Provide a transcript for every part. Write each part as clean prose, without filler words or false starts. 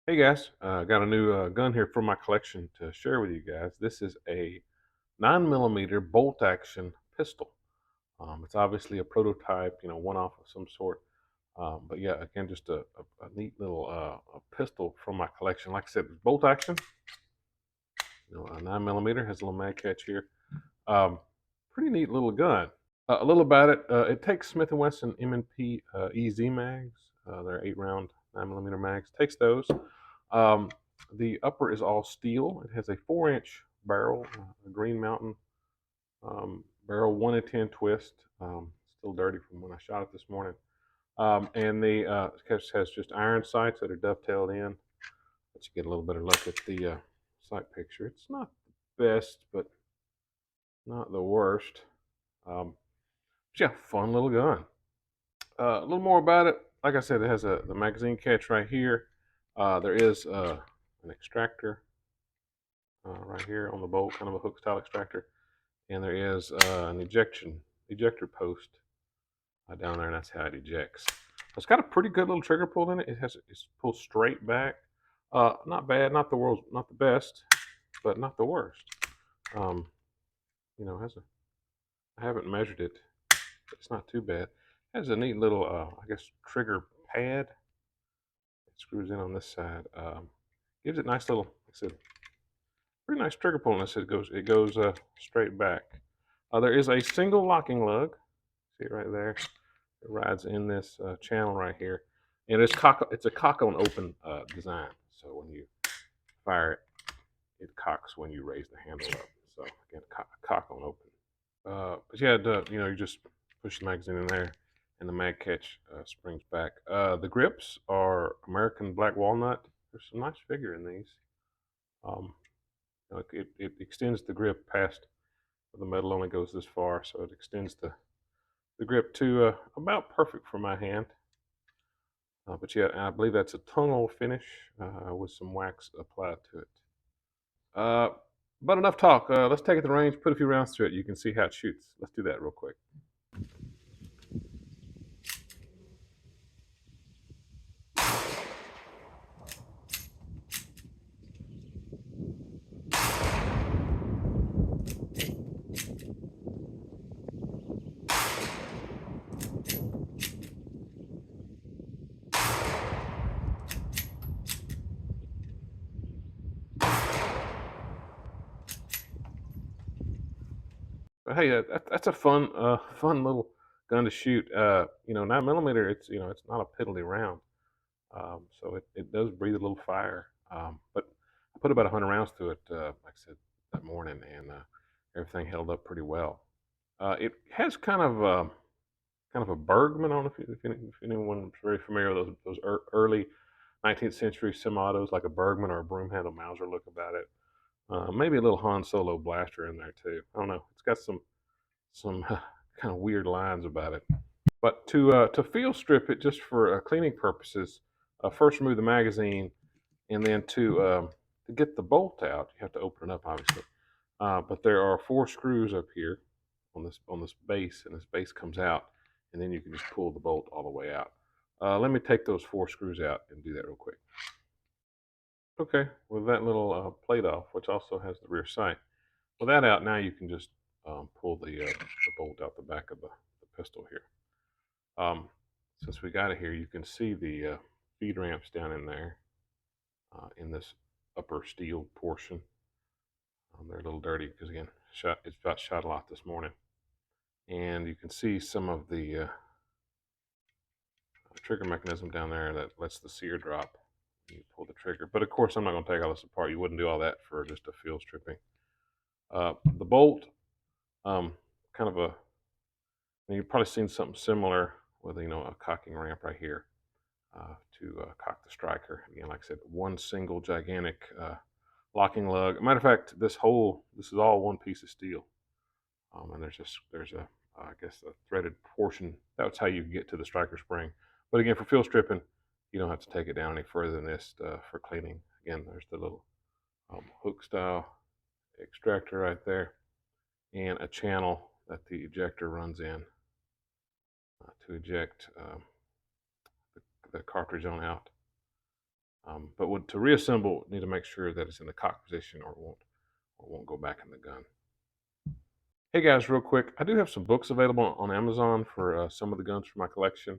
Hey guys, got a new gun here from my collection to share with you guys. This is a 9 millimeter bolt action pistol. It's obviously a prototype, one off of some sort. But yeah, again, just a neat little a pistol from my collection. Like I said, it's bolt action. A 9 millimeter has a little mag catch here. Um, Pretty neat little gun. A little about it. It takes Smith and Wesson M&P EZ mags. They're 8 round 9 millimeter mags. Takes those. Um, the upper is all steel. It has a 4-inch barrel, a Green Mountain barrel, 1 in 10 twist. Still dirty from when I shot it this morning. And the has just iron sights that are dovetailed in. Let you get a little better look at the sight picture. It's not the best, but not the worst. Um, yeah, fun little gun. A little more about it. Like I said, it has the magazine catch right here. There is an extractor right here on the bolt, kind of a hook style extractor, and there is an ejector post down there, and that's how it ejects. It's got a pretty good little trigger pull in it. It's pulled straight back. Not bad, not the best, but not the worst. Um, has a I haven't measured it. But it's not too bad. It has a neat little I guess trigger pad. It screws in on this side. Gives it nice little, like I said, pretty nice trigger pull on this. It goes straight back. There is a single locking lug. See it right there. It rides in this channel right here, and it's a cock on open design. So when you fire it, it cocks when you raise the handle up. So again, cock on open. But yeah, you just push the magazine in there, and the mag catch springs back. The grips are American black walnut. There's some nice figure in these. Um, it extends the grip past. The metal only goes this far, so it extends the grip to about perfect for my hand. But yeah, I believe that's a tonal finish with some wax applied to it. Uh, but enough talk. Let's take it to the range, put a few rounds through it. You can see how it shoots. Let's do that real quick. But hey, that's a fun little gun to shoot. 9 millimeter. It's not a piddly round, so it does breathe a little fire. But I put about 100 rounds through it, like I said that morning, and everything held up pretty well. It has kind of a Bergmann. I don't know if anyone's very familiar with those early 19th century semi-autos, like a Bergmann or a broomhandle Mauser look about it. Maybe a little Han Solo blaster in there too. I don't know. It's got some kind of weird lines about it. But to field strip it just for cleaning purposes, first remove the magazine, and then to get the bolt out, you have to open it up, obviously. But there are 4 screws up here on this base, and this base comes out, and then you can just pull the bolt all the way out. Let me take those 4 screws out and do that real quick. Okay, with that little plate off, which also has the rear sight, with that out, now you can just pull the bolt out the back of the pistol here. Since we got it here, you can see the feed ramps down in there in this upper steel portion. They're a little dirty because again, it's about shot a lot this morning, and you can see some of the trigger mechanism down there that lets the sear drop. You pull the trigger, but of course, I'm not going to take all this apart. You wouldn't do all that for just a field stripping. The bolt, kind of a, you've probably seen something similar with a cocking ramp right here to cock the striker. Again, like I said, one single gigantic locking lug. Matter of fact, this is all one piece of steel, and there's a I guess a threaded portion. That's how you get to the striker spring. But again, for field stripping, you don't have to take it down any further than this for cleaning. Again, there's the little hook style extractor right there, and a channel that the ejector runs in to eject the cartridge on out. To reassemble, need to make sure that it's in the cock position, or it won't go back in the gun. Hey guys, real quick, I do have some books available on Amazon for some of the guns from my collection.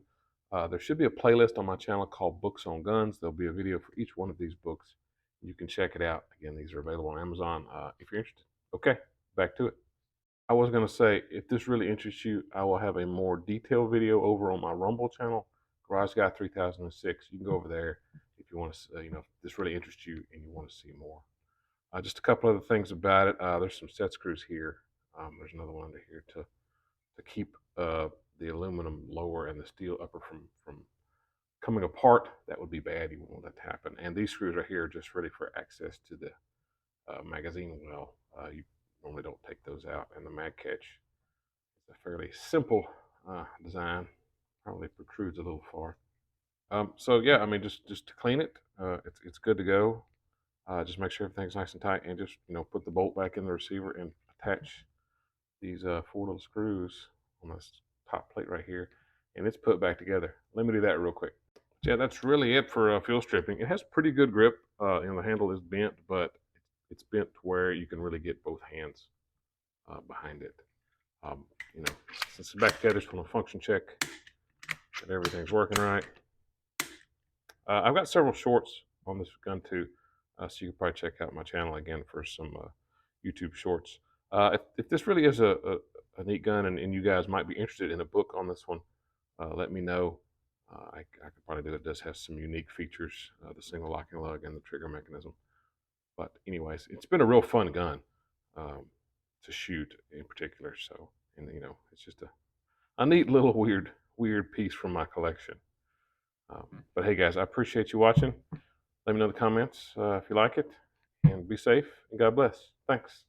There should be a playlist on my channel called Books on Guns. There'll be a video for each one of these books. You can check it out. Again, these are available on Amazon if you're interested. Okay, back to it. I was going to say, if this really interests you, I will have a more detailed video over on my Rumble channel, Garage Guy 3006. You can go over there if you want to, if this really interests you and you want to see more. Just a couple other things about it. There's some set screws here. There's another one under here to keep the aluminum lower and the steel upper from coming apart. That would be bad. You wouldn't want that to happen. And these screws right here are just ready for access to the magazine well. You normally don't take those out. And the mag catch is a fairly simple design. Probably protrudes a little far. So yeah, I mean, just to clean it, it's good to go. Just make sure everything's nice and tight, and just put the bolt back in the receiver and attach these 4 little screws on this top plate right here, and it's put back together. Let me do that real quick. Yeah, that's really it for fuel stripping. It has pretty good grip. The handle is bent, but it's bent to where you can really get both hands behind it. Um, since it's back together, just want to function check that everything's working right. I've got several shorts on this gun too, so you can probably check out my channel again for some YouTube shorts. If this really is a neat gun, and you guys might be interested in a book on this one, let me know. I could probably do it. It does have some unique features, the single locking lug and the trigger mechanism. But anyways, it's been a real fun gun to shoot in particular. So, and it's just a neat little weird piece from my collection. But hey guys, I appreciate you watching. Let me know in the comments if you like it, and be safe, and God bless. Thanks.